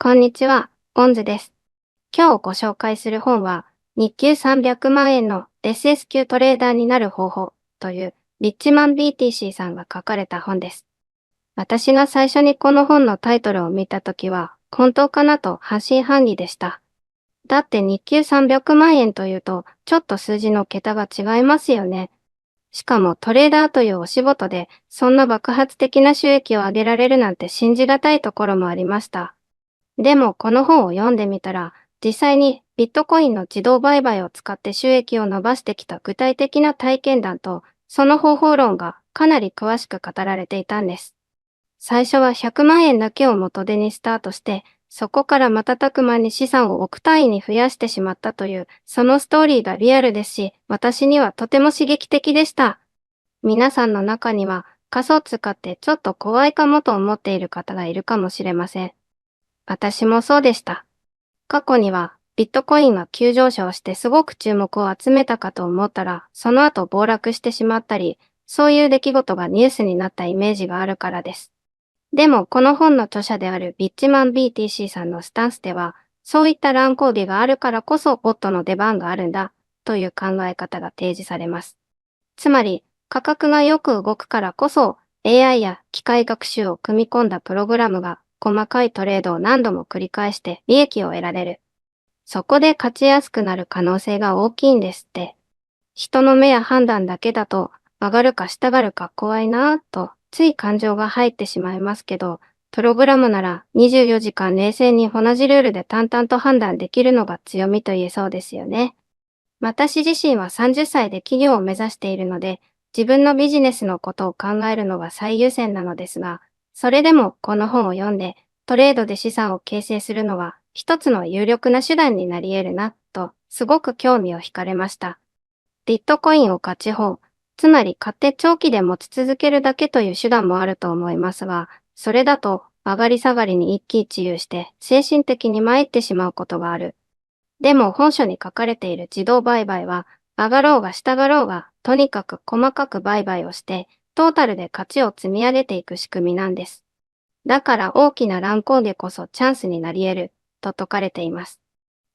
こんにちは、オンズです。今日ご紹介する本は、日給300万円の SS 級トレーダーになる方法というリッチマン BTC さんが書かれた本です。私が最初にこの本のタイトルを見たときは、本当かなと半信半疑でした。だって日給300万円というと、ちょっと数字の桁が違いますよね。しかもトレーダーというお仕事で、そんな爆発的な収益を上げられるなんて信じがたいところもありました。でもこの本を読んでみたら、実際にビットコインの自動売買を使って収益を伸ばしてきた具体的な体験談と、その方法論がかなり詳しく語られていたんです。最初は100万円だけを元手にスタートして、そこから瞬く間に資産を億単位に増やしてしまったという、そのストーリーがリアルですし、私にはとても刺激的でした。皆さんの中には仮想通貨ってちょっと怖いかもと思っている方がいるかもしれません。私もそうでした。過去にはビットコインが急上昇してすごく注目を集めたかと思ったら、その後暴落してしまったり、そういう出来事がニュースになったイメージがあるからです。でもこの本の著者であるビッチマン BTC さんのスタンスでは、そういった乱高下があるからこそボットの出番があるんだ、という考え方が提示されます。つまり、価格がよく動くからこそ、AI や機械学習を組み込んだプログラムが細かいトレードを何度も繰り返して利益を得られる。そこで勝ちやすくなる可能性が大きいんですって。人の目や判断だけだと上がるか下がるか怖いなぁとつい感情が入ってしまいますけど、プログラムなら24時間冷静に同じルールで淡々と判断できるのが強みと言えそうですよね。私自身は30歳で企業を目指しているので、自分のビジネスのことを考えるのが最優先なのですが、それでもこの本を読んで、トレードで資産を形成するのは一つの有力な手段になり得るな、と、すごく興味を惹かれました。ビットコインを勝ち本、つまり買って長期で持ち続けるだけという手段もあると思いますが、それだと上がり下がりに一喜一憂して精神的に参ってしまうことがある。でも本書に書かれている自動売買は、上がろうが下がろうが、とにかく細かく売買をして、トータルで価値を積み上げていく仕組みなんです。だから大きな乱高下こそチャンスになり得る、と説かれています。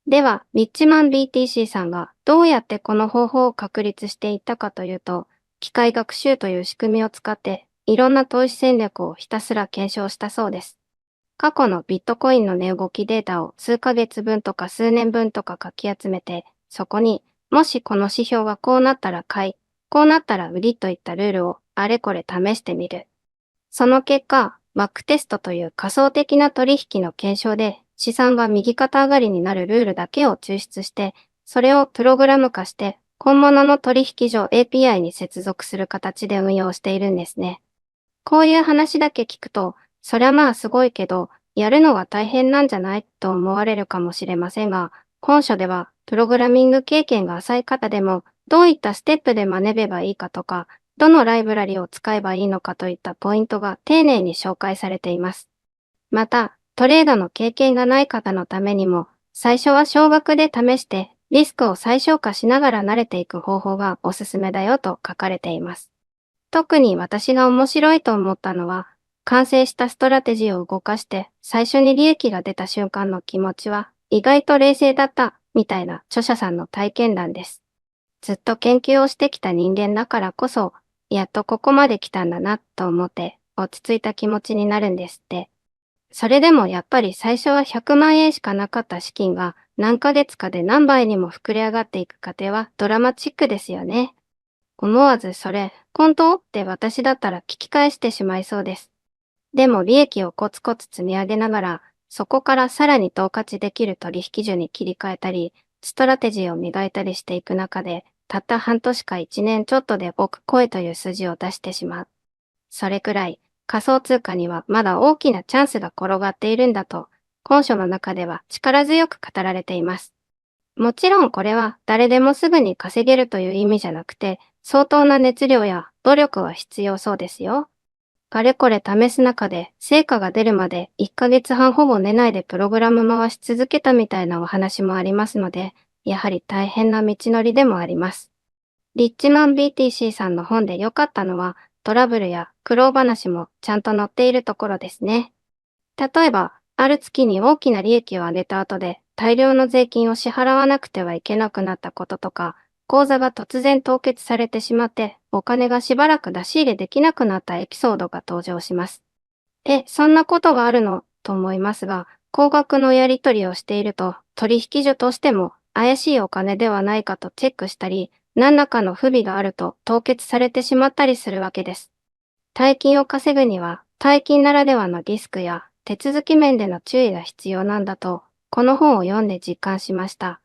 では、リッチマン BTC さんがどうやってこの方法を確立していったかというと、機械学習という仕組みを使って、いろんな投資戦略をひたすら検証したそうです。過去のビットコインの値動きデータを数ヶ月分とか数年分とかかき集めて、そこにもしこの指標がこうなったら買い、こうなったら売りといったルールをあれこれ試してみる。その結果、バックテストという仮想的な取引の検証で資産が右肩上がりになるルールだけを抽出して、それをプログラム化して本物の取引所 API に接続する形で運用しているんですね。こういう話だけ聞くと、そりゃまあすごいけど、やるのは大変なんじゃないと思われるかもしれませんが、本書では、プログラミング経験が浅い方でも、どういったステップで学べばいいかとか、どのライブラリを使えばいいのかといったポイントが丁寧に紹介されています。また、トレードの経験がない方のためにも、最初は少額で試して、リスクを最小化しながら慣れていく方法がおすすめだよと書かれています。特に私が面白いと思ったのは、完成したストラテジーを動かして最初に利益が出た瞬間の気持ちは意外と冷静だったみたいな著者さんの体験談です。ずっと研究をしてきた人間だからこそ、やっとここまで来たんだなと思って落ち着いた気持ちになるんですって。それでもやっぱり最初は100万円しかなかった資金が何ヶ月かで何倍にも膨れ上がっていく過程はドラマチックですよね。思わずそれ、本当って私だったら聞き返してしまいそうです。でも利益をコツコツ積み上げながら、そこからさらに投価値できる取引所に切り替えたり、ストラテジーを磨いたりしていく中で、たった半年か1年ちょっとで億超えという数字を出してしまう。それくらい仮想通貨にはまだ大きなチャンスが転がっているんだと、本書の中では力強く語られています。もちろんこれは誰でもすぐに稼げるという意味じゃなくて、相当な熱量や努力は必要そうですよ。かれこれ試す中で成果が出るまで1ヶ月半ほぼ寝ないでプログラム回し続けたみたいなお話もありますので、やはり大変な道のりでもあります。リッチマン BTC さんの本で良かったのはトラブルや苦労話もちゃんと載っているところですね。例えば、ある月に大きな利益を上げた後で大量の税金を支払わなくてはいけなくなったこととか、口座が突然凍結されてしまってお金がしばらく出し入れできなくなったエピソードが登場します。そんなことがあるのと思いますが、高額のやり取りをしていると取引所としても怪しいお金ではないかとチェックしたり、何らかの不備があると凍結されてしまったりするわけです。大金を稼ぐには、大金ならではのリスクや手続き面での注意が必要なんだと、この本を読んで実感しました。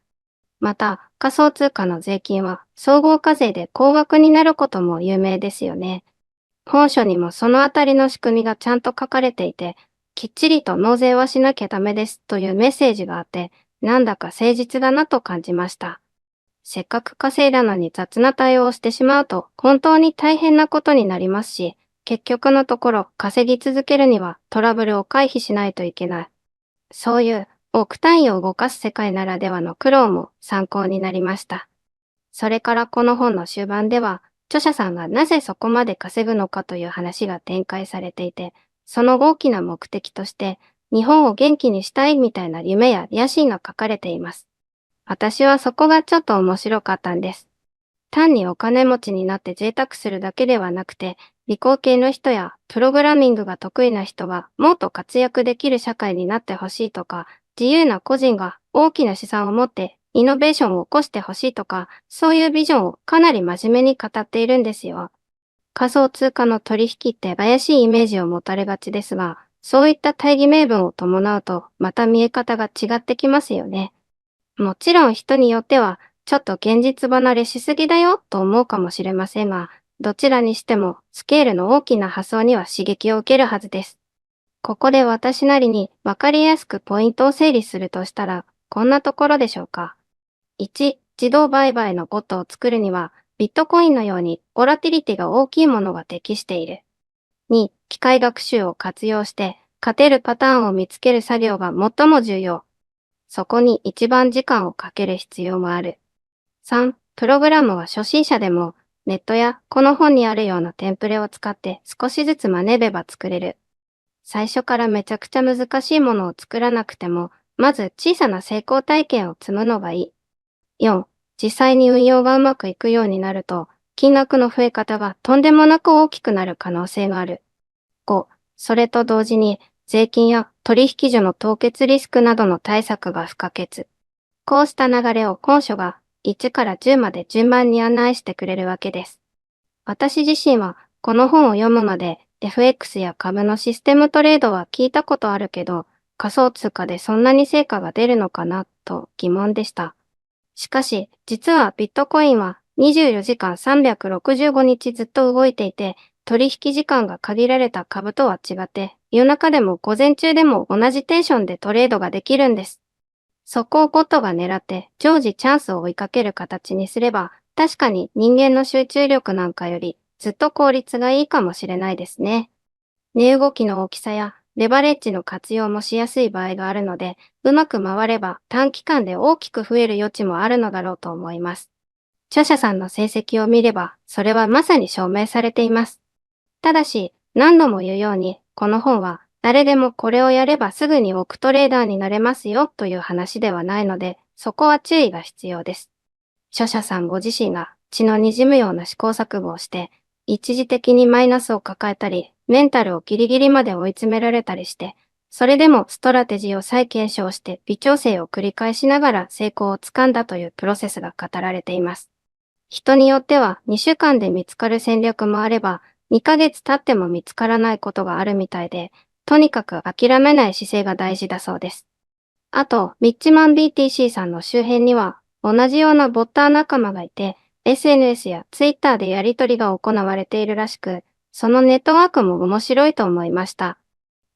また、仮想通貨の税金は総合課税で高額になることも有名ですよね。本書にもそのあたりの仕組みがちゃんと書かれていて、きっちりと納税はしなきゃダメですというメッセージがあって、なんだか誠実だなと感じました。せっかく稼いだのに雑な対応をしてしまうと本当に大変なことになりますし、結局のところ稼ぎ続けるにはトラブルを回避しないといけない。そういう億単位を動かす世界ならではの苦労も参考になりました。それからこの本の終盤では、著者さんがなぜそこまで稼ぐのかという話が展開されていて、その大きな目的として、日本を元気にしたいみたいな夢や野心が書かれています。私はそこがちょっと面白かったんです。単にお金持ちになって贅沢するだけではなくて、理工系の人やプログラミングが得意な人がもっと活躍できる社会になってほしいとか、自由な個人が大きな資産を持ってイノベーションを起こしてほしいとか、そういうビジョンをかなり真面目に語っているんですよ。仮想通貨の取引って怪しいイメージを持たれがちですが、そういった大義名分を伴うとまた見え方が違ってきますよね。もちろん人によっては、ちょっと現実離れしすぎだよと思うかもしれませんが、どちらにしてもスケールの大きな発想には刺激を受けるはずです。ここで私なりにわかりやすくポイントを整理するとしたら、こんなところでしょうか。1、自動売買のボットを作るには、ビットコインのようにボラティリティが大きいものが適している。2、機械学習を活用して、勝てるパターンを見つける作業が最も重要。そこに一番時間をかける必要もある。3、プログラムは初心者でもネットやこの本にあるようなテンプレを使って少しずつ真似れば作れる。最初からめちゃくちゃ難しいものを作らなくても、まず小さな成功体験を積むのがいい。4、実際に運用がうまくいくようになると、金額の増え方がとんでもなく大きくなる可能性がある。5、それと同時に税金や取引所の凍結リスクなどの対策が不可欠。こうした流れを本書が1から10まで順番に案内してくれるわけです。私自身はこの本を読むまで FX や株のシステムトレードは聞いたことあるけど、仮想通貨でそんなに成果が出るのかなと疑問でした。しかし、実はビットコインは24時間365日ずっと動いていて、取引時間が限られた株とは違って、夜中でも午前中でも同じテンションでトレードができるんです。そこをボットが狙って常時チャンスを追いかける形にすれば、確かに人間の集中力なんかよりずっと効率がいいかもしれないですね。値動きの大きさやレバレッジの活用もしやすい場合があるので、うまく回れば短期間で大きく増える余地もあるのだろうと思います。著者さんの成績を見れば、それはまさに証明されています。ただし、何度も言うように、この本は誰でもこれをやればすぐに億トレーダーになれますよという話ではないので、そこは注意が必要です。著者さんご自身が血の滲むような試行錯誤をして、一時的にマイナスを抱えたり、メンタルをギリギリまで追い詰められたりして、それでもストラテジーを再検証して微調整を繰り返しながら成功をつかんだというプロセスが語られています。人によっては2週間で見つかる戦略もあれば、2ヶ月経っても見つからないことがあるみたいで、とにかく諦めない姿勢が大事だそうです。あと、ミッチマン BTC さんの周辺には、同じようなボッター仲間がいて、SNS や Twitter でやり取りが行われているらしく、そのネットワークも面白いと思いました。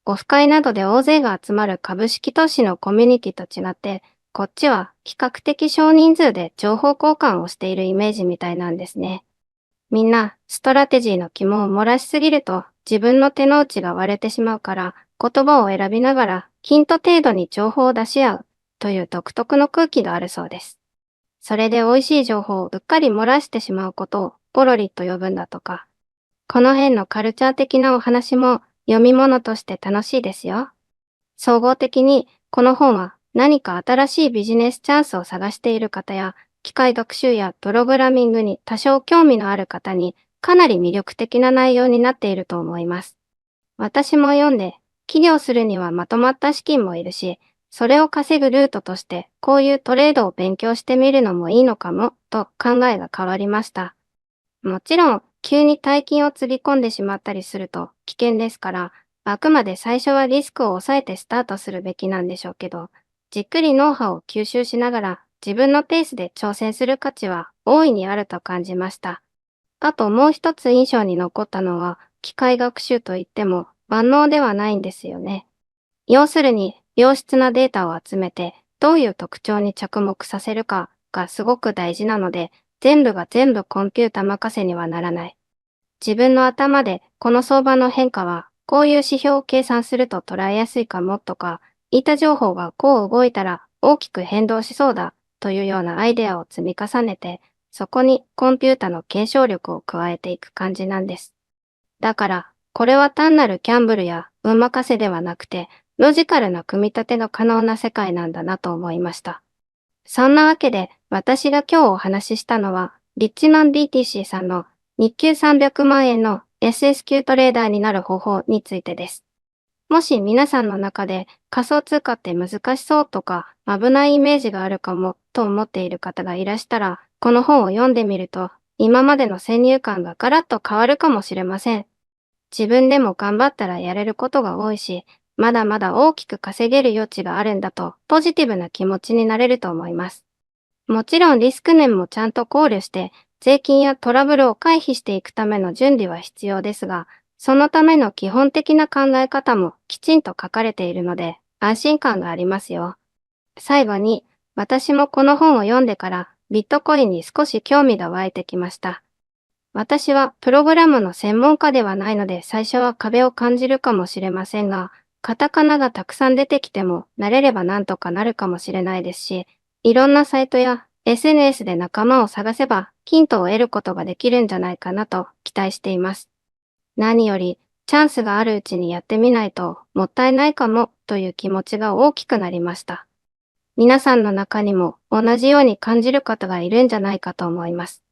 オフ会などで大勢が集まる株式投資のコミュニティと違って、こっちは比較的少人数で情報交換をしているイメージみたいなんですね。みんな、ストラテジーの肝を漏らしすぎると自分の手の内が割れてしまうから、言葉を選びながらヒント程度に情報を出し合うという独特の空気があるそうです。それで美味しい情報をうっかり漏らしてしまうことをポロリと呼ぶんだとか。この辺のカルチャー的なお話も読み物として楽しいですよ。総合的に、この本は何か新しいビジネスチャンスを探している方や、機械学習やプログラミングに多少興味のある方にかなり魅力的な内容になっていると思います。私も読んで、起業するにはまとまった資金もいるし、それを稼ぐルートとしてこういうトレードを勉強してみるのもいいのかも、と考えが変わりました。もちろん、急に大金をつぎ込んでしまったりすると危険ですから、あくまで最初はリスクを抑えてスタートするべきなんでしょうけど、じっくりノウハウを吸収しながら自分のペースで挑戦する価値は大いにあると感じました。あともう一つ印象に残ったのは、機械学習といっても万能ではないんですよね。要するに、良質なデータを集めて、どういう特徴に着目させるかがすごく大事なので、全部が全部コンピュータ任せにはならない。自分の頭で、この相場の変化は、こういう指標を計算すると捉えやすいかもとか、言った情報がこう動いたら大きく変動しそうだというようなアイデアを積み重ねて、そこにコンピュータの検証力を加えていく感じなんです。だから、これは単なるギャンブルや運任せではなくて、ロジカルな組み立てが可能な世界なんだなと思いました。そんなわけで、私が今日お話ししたのは、リッチマン BTC さんの日給300万円の SSQ トレーダーになる方法についてです。もし皆さんの中で仮想通貨って難しそうとか危ないイメージがあるかもと思っている方がいらしたら、この本を読んでみると、今までの先入観がガラッと変わるかもしれません。自分でも頑張ったらやれることが多いし、まだまだ大きく稼げる余地があるんだと、ポジティブな気持ちになれると思います。もちろんリスク面もちゃんと考慮して、税金やトラブルを回避していくための準備は必要ですが、そのための基本的な考え方もきちんと書かれているので、安心感がありますよ。最後に、私もこの本を読んでから、ビットコインに少し興味が湧いてきました。私はプログラムの専門家ではないので最初は壁を感じるかもしれませんが、カタカナがたくさん出てきても慣れればなんとかなるかもしれないですし、いろんなサイトや SNS で仲間を探せばヒントを得ることができるんじゃないかなと期待しています。何より、チャンスがあるうちにやってみないともったいないかもという気持ちが大きくなりました。皆さんの中にも同じように感じる方がいるんじゃないかと思います。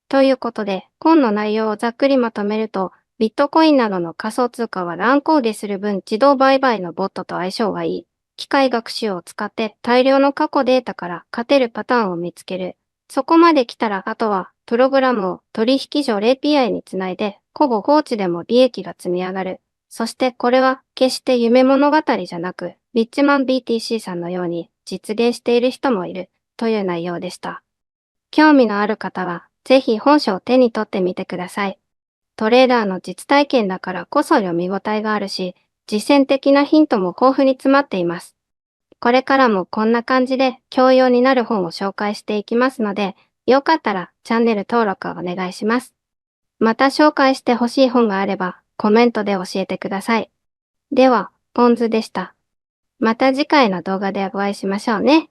ということで、本の内容をざっくりまとめると、ビットコインなどの仮想通貨は乱高下する分自動売買のボットと相性がいい。機械学習を使って大量の過去データから勝てるパターンを見つける。そこまで来たら、あとはプログラムを取引所 API につないで、ほぼ放置でも利益が積み上がる。そしてこれは決して夢物語じゃなく、リッチマン BTC さんのように実現している人もいるという内容でした。興味のある方は、ぜひ本書を手に取ってみてください。トレーダーの実体験だからこそ読み応えがあるし、実践的なヒントも豊富に詰まっています。これからもこんな感じで教養になる本を紹介していきますので、よかったらチャンネル登録をお願いします。また紹介してほしい本があればコメントで教えてください。では、ポンズでした。また次回の動画でお会いしましょうね。